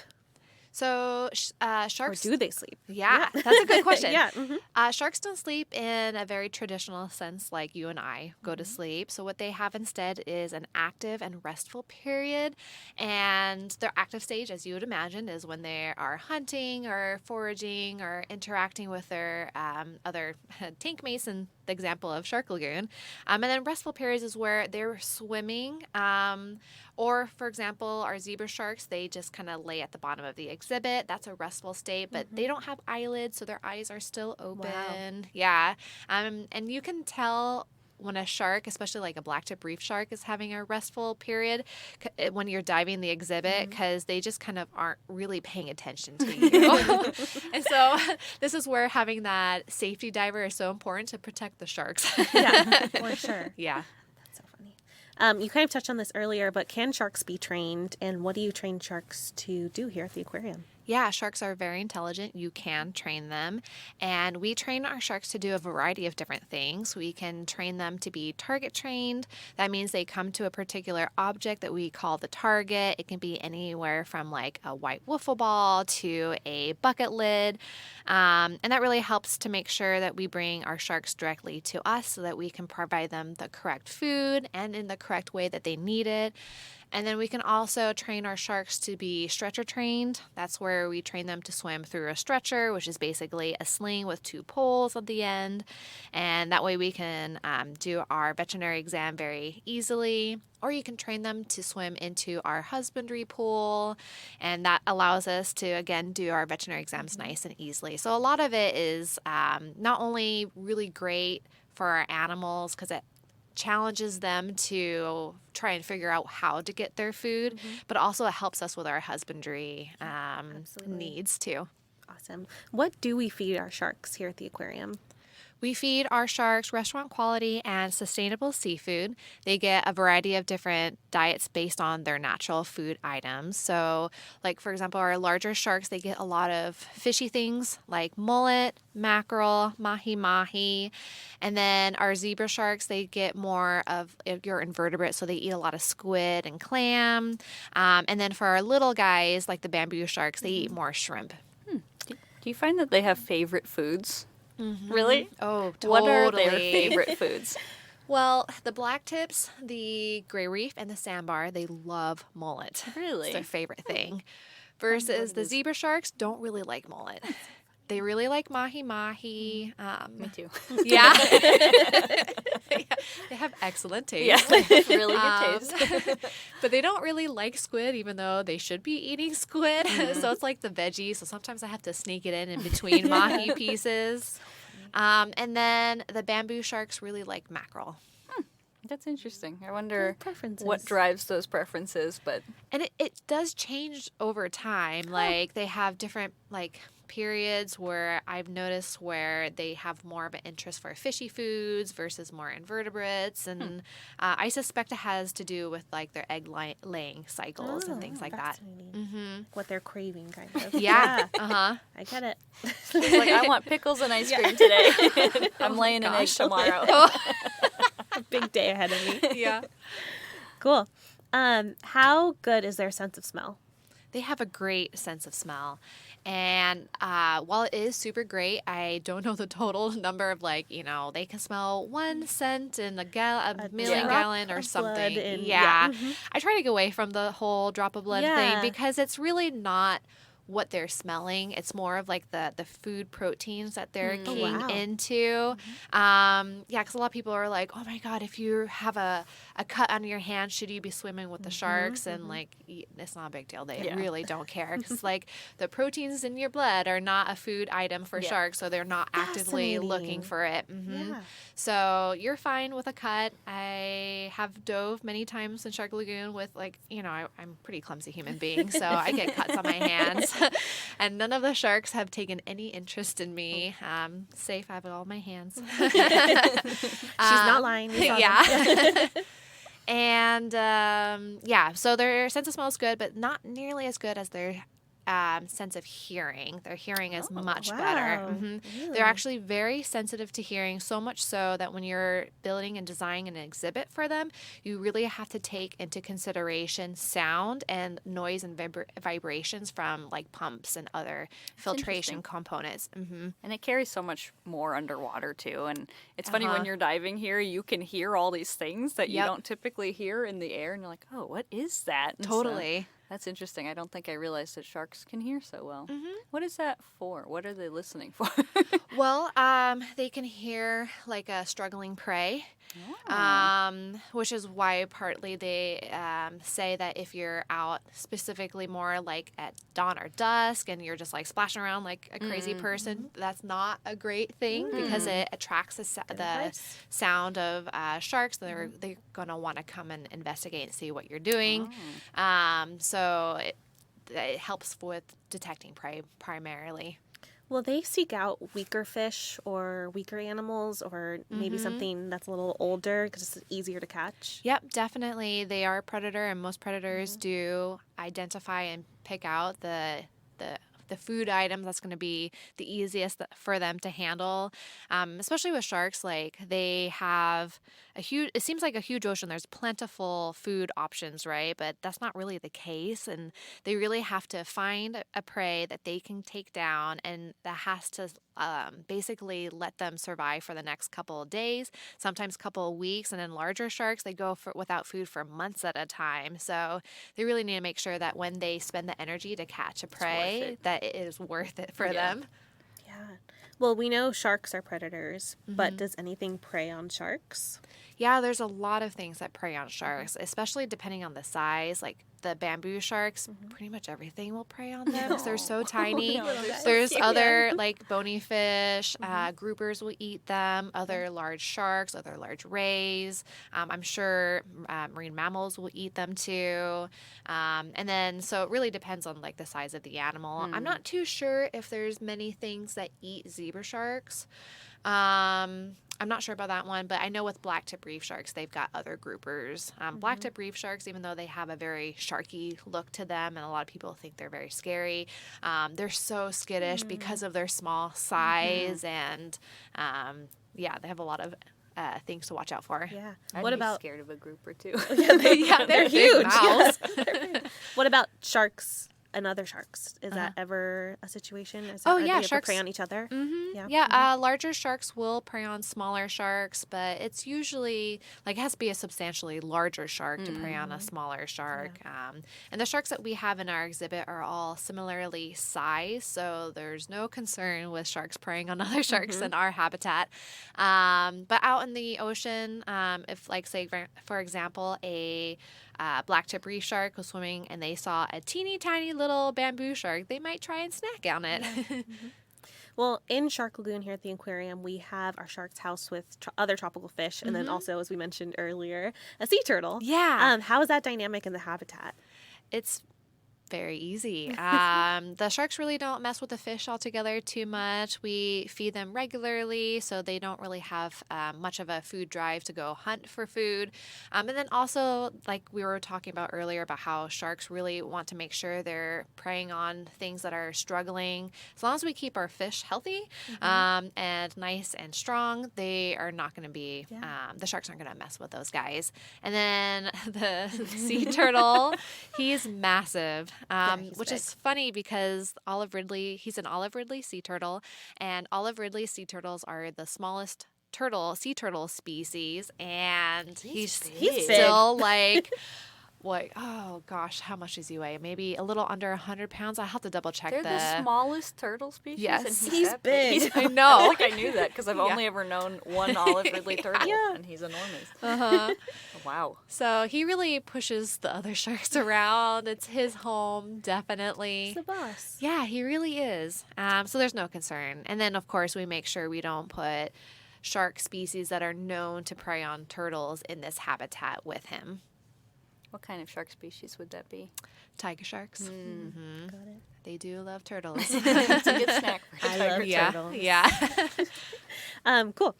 [SPEAKER 3] So
[SPEAKER 2] Or
[SPEAKER 3] sharks.
[SPEAKER 2] do they sleep?
[SPEAKER 3] Yeah, that's a good question.
[SPEAKER 2] Yeah.
[SPEAKER 3] Sharks don't sleep in a very traditional sense like you and I go to sleep. So, what they have instead is an active and restful period. And their active stage, as you would imagine, is when they are hunting or foraging or interacting with their other tank mates in the example of Shark Lagoon. And then restful periods is where they're swimming. Or, for example, our zebra sharks, they just kind of lay at the bottom of the exhibit. That's a restful state, but they don't have eyelids, so their eyes are still open. Yeah. And you can tell when a shark, especially like a blacktip reef shark, is having a restful period when you're diving the exhibit because they just kind of aren't really paying attention to you. And so this is where having that safety diver is so important to protect the sharks.
[SPEAKER 2] Yeah, for sure.
[SPEAKER 3] Yeah.
[SPEAKER 2] That's so funny. You kind of touched on this earlier, but can sharks be trained? And what do you train sharks to do here at the aquarium?
[SPEAKER 3] Yeah, sharks are very intelligent. You can train them. And we train our sharks to do a variety of different things. We can train them to be target trained. That means they come to a particular object that we call the target. It can be anywhere from like a white wiffle ball to a bucket lid. And that really helps to make sure that we bring our sharks directly to us so that we can provide them the correct food and in the correct way that they need it. And then we can also train our sharks to be stretcher trained. That's where we train them to swim through a stretcher, which is basically a sling with 2 poles at the end. And that way we can do our veterinary exam very easily. Or you can train them to swim into our husbandry pool. And that allows us to, again, do our veterinary exams nice and easily. So a lot of it is not only really great for our animals because it challenges them to try and figure out how to get their food, but also it helps us with our husbandry needs too.
[SPEAKER 2] Awesome. What do we feed our sharks here at the aquarium?
[SPEAKER 3] We feed our sharks restaurant quality and sustainable seafood. They get a variety of different diets based on their natural food items. So, like for example, our larger sharks, they get a lot of fishy things like mullet, mackerel, mahi-mahi. And then our zebra sharks, they get more of your invertebrates, so they eat a lot of squid and clam. And then for our little guys, like the bamboo sharks, they eat more shrimp.
[SPEAKER 1] Do you find that they have favorite foods? Really?
[SPEAKER 3] Oh, totally.
[SPEAKER 1] What are their favorite foods?
[SPEAKER 3] Well, the black tips, the gray reef, and the sandbar, they love mullet.
[SPEAKER 1] Really?
[SPEAKER 3] It's their favorite thing. Versus the zebra sharks don't really like mullet. They really like mahi-mahi.
[SPEAKER 1] Me too.
[SPEAKER 3] Yeah. Yeah. They have excellent taste.
[SPEAKER 1] Yeah, really good taste.
[SPEAKER 3] But they don't really like squid, even though they should be eating squid. So it's like the veggie. So sometimes I have to sneak it in between mahi pieces. And then the bamboo sharks really like mackerel.
[SPEAKER 1] That's interesting. I wonder
[SPEAKER 2] Preferences.
[SPEAKER 1] what drives those preferences, but
[SPEAKER 3] And it does change over time. Like they have different like periods where I've noticed where they have more of an interest for fishy foods versus more invertebrates. And I suspect it has to do with like their egg laying cycles and things like that.
[SPEAKER 2] Fascinating. What they're craving, kind of.
[SPEAKER 3] Yeah. Uh-huh.
[SPEAKER 2] I get it.
[SPEAKER 1] it's like I want pickles and ice cream today. I'm laying an egg tomorrow.
[SPEAKER 2] Big day ahead of me.
[SPEAKER 3] Yeah.
[SPEAKER 2] Cool. How good is their sense of smell?
[SPEAKER 3] They have a great sense of smell. And while it is super great, I don't know the total number of like, they can smell 1 scent in a million
[SPEAKER 2] drop
[SPEAKER 3] gallon or
[SPEAKER 2] of
[SPEAKER 3] something.
[SPEAKER 2] blood in-
[SPEAKER 3] Yeah.
[SPEAKER 2] yeah.
[SPEAKER 3] I try to go away from the whole drop of blood
[SPEAKER 2] Yeah.
[SPEAKER 3] thing because it's really not what they're smelling. It's more of like the food proteins that they're keying
[SPEAKER 2] wow.
[SPEAKER 3] into. Because a lot of people are like, oh my God, if you have a cut on your hand, should you be swimming with the sharks? And like, it's not a big deal. They really don't care because like the proteins in your blood are not a food item for sharks, so they're not actively looking
[SPEAKER 2] Fascinating.
[SPEAKER 3] for it.
[SPEAKER 2] Yeah.
[SPEAKER 3] So you're fine with a cut. I have dove many times in Shark Lagoon with like, I'm a pretty clumsy human being, so I get cuts on my hands. And none of the sharks have taken any interest in me. Safe, I have it all in my hands.
[SPEAKER 2] She's not lying. We saw them.
[SPEAKER 3] Yeah. And so their sense of smell is good, but not nearly as good as their sense of hearing. Their hearing is much better.
[SPEAKER 2] Wow. Really?
[SPEAKER 3] They're actually very sensitive to hearing, so much so that when you're building and designing an exhibit for them, you really have to take into consideration sound and noise and vibrations from like pumps and other filtration
[SPEAKER 1] interesting.
[SPEAKER 3] components.
[SPEAKER 1] And it carries so much more underwater too. And it's funny
[SPEAKER 3] Uh-huh.
[SPEAKER 1] when you're diving here, you can hear all these things that you
[SPEAKER 3] Yep.
[SPEAKER 1] don't typically hear in the air, and you're like, oh, what is that? And so
[SPEAKER 3] Totally.
[SPEAKER 1] that's interesting. I don't think I realized that sharks can hear so well.
[SPEAKER 3] Mm-hmm.
[SPEAKER 1] What is that for? What are they listening for?
[SPEAKER 3] Well, they can hear like a struggling prey, which is why partly they say that if you're out specifically more like at dawn or dusk and you're just like splashing around like a crazy person, that's not a great thing because it attracts the
[SPEAKER 2] advice.
[SPEAKER 3] sound of sharks. They're gonna want to come and investigate and see what you're doing. So it helps with detecting prey primarily.
[SPEAKER 2] Will they seek out weaker fish or weaker animals or maybe something that's a little older because it's easier to catch?
[SPEAKER 3] Yep, definitely. They are a predator, and most predators do identify and pick out the food items that's going to be the easiest for them to handle. Especially with sharks, like they have it seems like a huge ocean. There's plentiful food options, right? But that's not really the case. And they really have to find a prey that they can take down, and that has to basically let them survive for the next couple of days, sometimes couple of weeks. And then larger sharks, they go without food for months at a time. So they really need to make sure that when they spend the energy to catch a prey, that it is worth it for them.
[SPEAKER 2] Yeah. Well, we know sharks are predators, but does anything prey on sharks?
[SPEAKER 3] Yeah, there's a lot of things that prey on sharks, especially depending on the size. Like the bamboo sharks, pretty much everything will prey on them because they're so tiny.
[SPEAKER 1] no, they're so
[SPEAKER 3] There's other like bony fish, groupers will eat them, other large sharks, other large rays. I'm sure marine mammals will eat them too. And then, so it really depends on like the size of the animal. I'm not too sure if there's many things that eat zebra sharks. I'm not sure about that one, but I know with blacktip reef sharks, they've got other groupers. Blacktip reef sharks, even though they have a very sharky look to them, and a lot of people think they're very scary, they're so skittish because of their small size, and yeah, they have a lot of things to watch out for.
[SPEAKER 2] Yeah.
[SPEAKER 1] I'd
[SPEAKER 2] What
[SPEAKER 1] be
[SPEAKER 2] about
[SPEAKER 1] scared of a grouper too?
[SPEAKER 3] Yeah, they're
[SPEAKER 2] huge.
[SPEAKER 3] huge. Mouths.
[SPEAKER 2] what about sharks and other sharks? Is that ever a situation? Is that,
[SPEAKER 3] Oh,
[SPEAKER 2] are
[SPEAKER 3] yeah,
[SPEAKER 2] they ever
[SPEAKER 3] sharks-
[SPEAKER 2] prey on each other? Yeah.
[SPEAKER 3] Yeah, larger sharks will prey on smaller sharks, but it's usually like it has to be a substantially larger shark to prey on a smaller shark. And the sharks that we have in our exhibit are all similarly sized, so there's no concern with sharks preying on other sharks in our habitat. But out in the ocean, if like say for example a blacktip reef shark was swimming and they saw a teeny tiny little bamboo shark, they might try and snack on it.
[SPEAKER 2] Well, in Shark Lagoon here at the aquarium, we have our sharks house with other tropical fish, and then also, as we mentioned earlier, a sea turtle.
[SPEAKER 3] Yeah.
[SPEAKER 2] How is that dynamic in the habitat?
[SPEAKER 3] It's very easy. The sharks really don't mess with the fish altogether too much. We feed them regularly, so they don't really have much of a food drive to go hunt for food. And then also, like we were talking about earlier, about how sharks really want to make sure they're preying on things that are struggling. As long as we keep our fish healthy and nice and strong, they are not going to be, the sharks aren't going to mess with those guys. And then the sea turtle, he's massive.
[SPEAKER 2] He's
[SPEAKER 3] Which
[SPEAKER 2] big.
[SPEAKER 3] is funny because he's an olive ridley sea turtle, and olive ridley sea turtles are the smallest sea turtle species, and he's
[SPEAKER 2] big.
[SPEAKER 3] still like what? Oh gosh, how much does he weigh? Maybe a little under 100 pounds. I will have to double check
[SPEAKER 1] They're the smallest turtle species.
[SPEAKER 3] Yes.
[SPEAKER 1] and
[SPEAKER 2] He's
[SPEAKER 1] that
[SPEAKER 2] big.
[SPEAKER 3] I
[SPEAKER 1] I
[SPEAKER 3] know.
[SPEAKER 1] think I knew that because I've only ever known one olive ridley turtle,
[SPEAKER 2] Yeah.
[SPEAKER 1] and he's enormous.
[SPEAKER 3] Uh-huh.
[SPEAKER 1] Wow.
[SPEAKER 3] So he really pushes the other sharks around. It's his home, definitely.
[SPEAKER 2] He's the boss.
[SPEAKER 3] Yeah, he really is. So there's no concern. And then, of course, we make sure we don't put shark species that are known to prey on turtles in this habitat with him.
[SPEAKER 1] What kind of shark species would that be?
[SPEAKER 3] Tiger sharks. Mm-hmm.
[SPEAKER 2] Got it.
[SPEAKER 3] They do love turtles.
[SPEAKER 1] It's a good snack for a
[SPEAKER 2] I
[SPEAKER 1] tiger.
[SPEAKER 2] love
[SPEAKER 3] yeah,
[SPEAKER 2] turtles.
[SPEAKER 3] yeah.
[SPEAKER 2] Cool.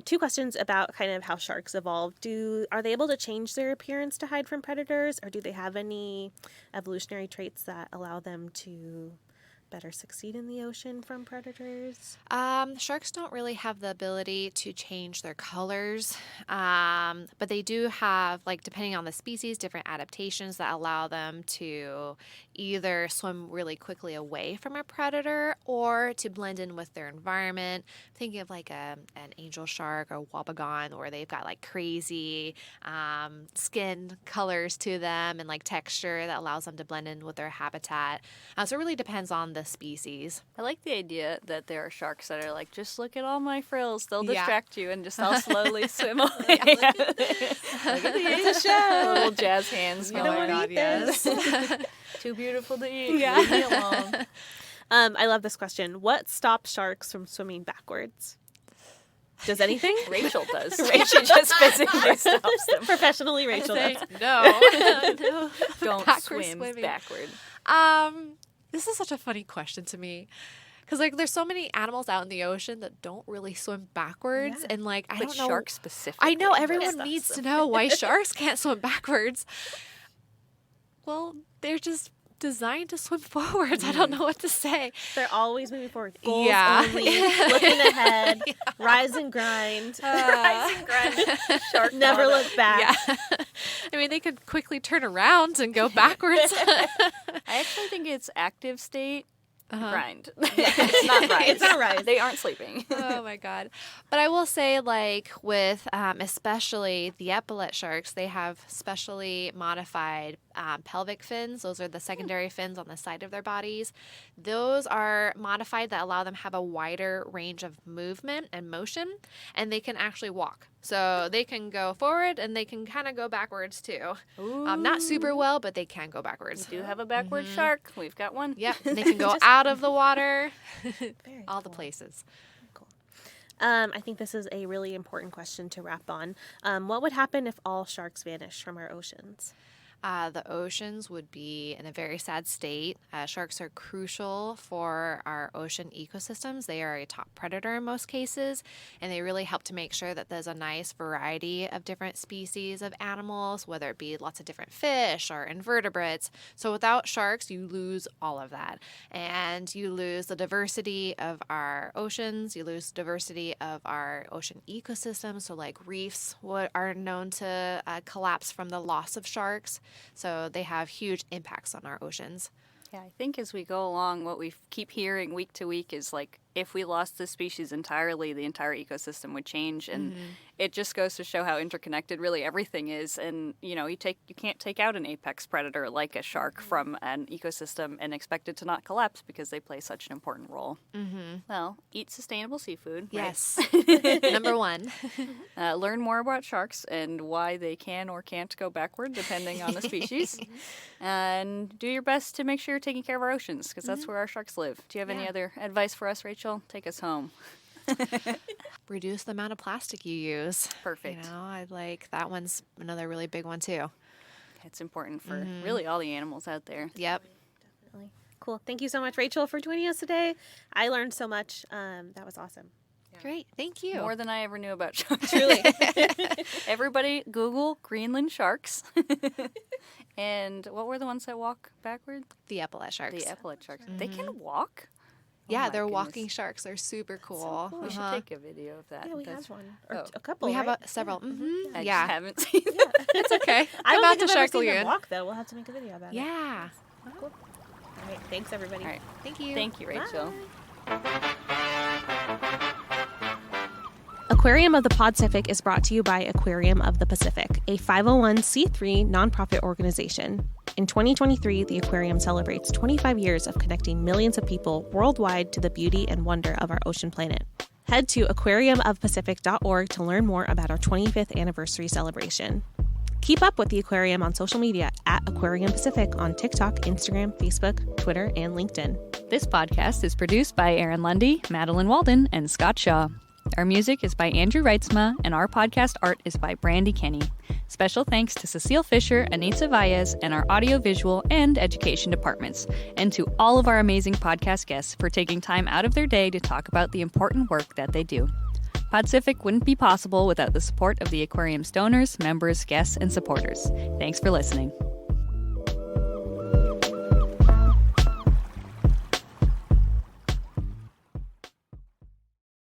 [SPEAKER 2] 2 questions about kind of how sharks evolved. Are they able to change their appearance to hide from predators, or do they have any evolutionary traits that allow them to better succeed in the ocean from predators?
[SPEAKER 3] Sharks don't really have the ability to change their colors, but they do have, like, depending on the species, different adaptations that allow them to either swim really quickly away from a predator or to blend in with their environment. Thinking of like an angel shark or wabagon, where they've got like crazy skin colors to them and like texture that allows them to blend in with their habitat. So it really depends on the species.
[SPEAKER 1] I like the idea that there are sharks that are like, just look at all my frills. They'll
[SPEAKER 3] Yeah.
[SPEAKER 1] distract you, and just I'll slowly swim away. Look at these little jazz hands.
[SPEAKER 2] You
[SPEAKER 1] Oh
[SPEAKER 2] don't
[SPEAKER 1] my
[SPEAKER 2] wanna
[SPEAKER 1] God,
[SPEAKER 2] eat
[SPEAKER 1] yes.
[SPEAKER 2] this.
[SPEAKER 1] Too beautiful to eat.
[SPEAKER 3] Yeah.
[SPEAKER 1] Leave me alone.
[SPEAKER 2] I love this question. What stops sharks from swimming backwards? Does anything?
[SPEAKER 1] Rachel does. Rachel just physically stops them.
[SPEAKER 2] Professionally, Rachel does.
[SPEAKER 3] No. No.
[SPEAKER 1] Don't
[SPEAKER 3] Backward
[SPEAKER 1] swim
[SPEAKER 3] swimming.
[SPEAKER 1] backward.
[SPEAKER 3] This is such a funny question to me. Because, like, there's so many animals out in the ocean that don't really swim backwards.
[SPEAKER 2] Yeah.
[SPEAKER 3] And, like, I
[SPEAKER 1] But
[SPEAKER 3] don't know.
[SPEAKER 1] sharks specifically.
[SPEAKER 3] I know
[SPEAKER 1] what
[SPEAKER 3] everyone
[SPEAKER 1] stops
[SPEAKER 3] needs to
[SPEAKER 1] them.
[SPEAKER 3] know why sharks can't swim backwards. Well, they're just designed to swim forwards. I don't know what to say.
[SPEAKER 2] They're always moving forward. Goals
[SPEAKER 3] Yeah.
[SPEAKER 2] only, looking ahead, rise and grind,
[SPEAKER 1] Shark
[SPEAKER 2] never
[SPEAKER 1] motto.
[SPEAKER 2] look back.
[SPEAKER 3] Yeah. I mean, they could quickly turn around and go backwards.
[SPEAKER 1] I actually think it's active state
[SPEAKER 3] Uh-huh.
[SPEAKER 1] grind. It's not rise.
[SPEAKER 2] It's not rise.
[SPEAKER 1] They aren't sleeping.
[SPEAKER 3] Oh my God. But I will say, like, with especially the epaulet sharks, they have specially modified pelvic fins. Those are the secondary fins on the side of their bodies. Those are modified that allow them have a wider range of movement and motion, and they can actually walk. So they can go forward and they can kind of go backwards too. Not super well, but they can go backwards.
[SPEAKER 1] We do have a backward shark. We've got one.
[SPEAKER 3] Yep. And they can go out of the water,
[SPEAKER 2] Very
[SPEAKER 3] all the
[SPEAKER 2] cool.
[SPEAKER 3] places.
[SPEAKER 2] I think this is a really important question to wrap on. What would happen if all sharks vanished from our oceans?
[SPEAKER 3] The oceans would be in a very sad state. Sharks are crucial for our ocean ecosystems. They are a top predator in most cases, and they really help to make sure that there's a nice variety of different species of animals, whether it be lots of different fish or invertebrates. So without sharks, you lose all of that. And you lose the diversity of our oceans, you lose diversity of our ocean ecosystems. So like reefs are known to collapse from the loss of sharks. So they have huge impacts on our oceans.
[SPEAKER 1] Yeah, I think as we go along, what we keep hearing week to week is like, if we lost this species entirely, the entire ecosystem would change, and it just goes to show how interconnected really everything is. And you know, you can't take out an apex predator like a shark from an ecosystem and expect it to not collapse because they play such an important role. Well, eat sustainable seafood. right?
[SPEAKER 3] Yes. Number one.
[SPEAKER 1] Learn more about sharks and why they can or can't go backward depending on the species. And do your best to make sure you're taking care of our oceans because that's where our sharks live. Do you have any
[SPEAKER 3] Yeah.
[SPEAKER 1] other advice for us, Rachel? Take us home.
[SPEAKER 3] Reduce the amount of plastic you use.
[SPEAKER 1] Perfect.
[SPEAKER 3] You know, I like that one's another really big one too.
[SPEAKER 1] It's important for really all the animals out there.
[SPEAKER 3] Yep.
[SPEAKER 2] Definitely. Cool. Thank you so much, Rachel, for joining us today. I learned so much. That was awesome.
[SPEAKER 3] Great. Thank you.
[SPEAKER 1] More than I ever knew about sharks.
[SPEAKER 2] Truly.
[SPEAKER 1] Everybody Google Greenland sharks. And what were the ones that walk backward?
[SPEAKER 3] the epaulet sharks.
[SPEAKER 1] The epaulet sharks. They can walk? Oh
[SPEAKER 3] Yeah,
[SPEAKER 1] my
[SPEAKER 3] they're
[SPEAKER 1] goodness.
[SPEAKER 3] walking sharks. They're super cool.
[SPEAKER 1] We should
[SPEAKER 3] Uh-huh.
[SPEAKER 1] take a video of that.
[SPEAKER 2] Yeah, we
[SPEAKER 1] That's-
[SPEAKER 2] have one. Or
[SPEAKER 1] oh.
[SPEAKER 2] a couple,
[SPEAKER 3] We have
[SPEAKER 2] right?
[SPEAKER 3] several.
[SPEAKER 1] I
[SPEAKER 3] Yeah.
[SPEAKER 1] just haven't seen them.
[SPEAKER 3] It's okay.
[SPEAKER 2] I
[SPEAKER 3] Come
[SPEAKER 2] don't
[SPEAKER 3] out
[SPEAKER 2] think
[SPEAKER 3] to
[SPEAKER 2] I've ever
[SPEAKER 3] Shark
[SPEAKER 2] seen them
[SPEAKER 3] Lagoon.
[SPEAKER 2] walk, though. We'll have to make a video about it.
[SPEAKER 3] Yeah.
[SPEAKER 2] Cool. All right. Thanks, everybody.
[SPEAKER 1] All right.
[SPEAKER 3] Thank you.
[SPEAKER 1] Thank you, Rachel.
[SPEAKER 2] Aquarium of the Pacific is brought to you by Aquarium of the Pacific, a 501c3 nonprofit organization. In 2023, the aquarium celebrates 25 years of connecting millions of people worldwide to the beauty and wonder of our ocean planet. Head to aquariumofpacific.org to learn more about our 25th anniversary celebration. Keep up with the aquarium on social media at Aquarium Pacific on TikTok, Instagram, Facebook, Twitter, and LinkedIn.
[SPEAKER 1] This podcast is produced by Aaron Lundy, Madeline Walden, and Scott Shaw. Our music is by Andrew Reitzma, and our podcast art is by Brandy Kenny. Special thanks to Cecile Fisher, Anitza Valles, and our audiovisual and education departments, and to all of our amazing podcast guests for taking time out of their day to talk about the important work that they do. Podcific wouldn't be possible without the support of the aquarium's donors, members, guests, and supporters. Thanks for listening.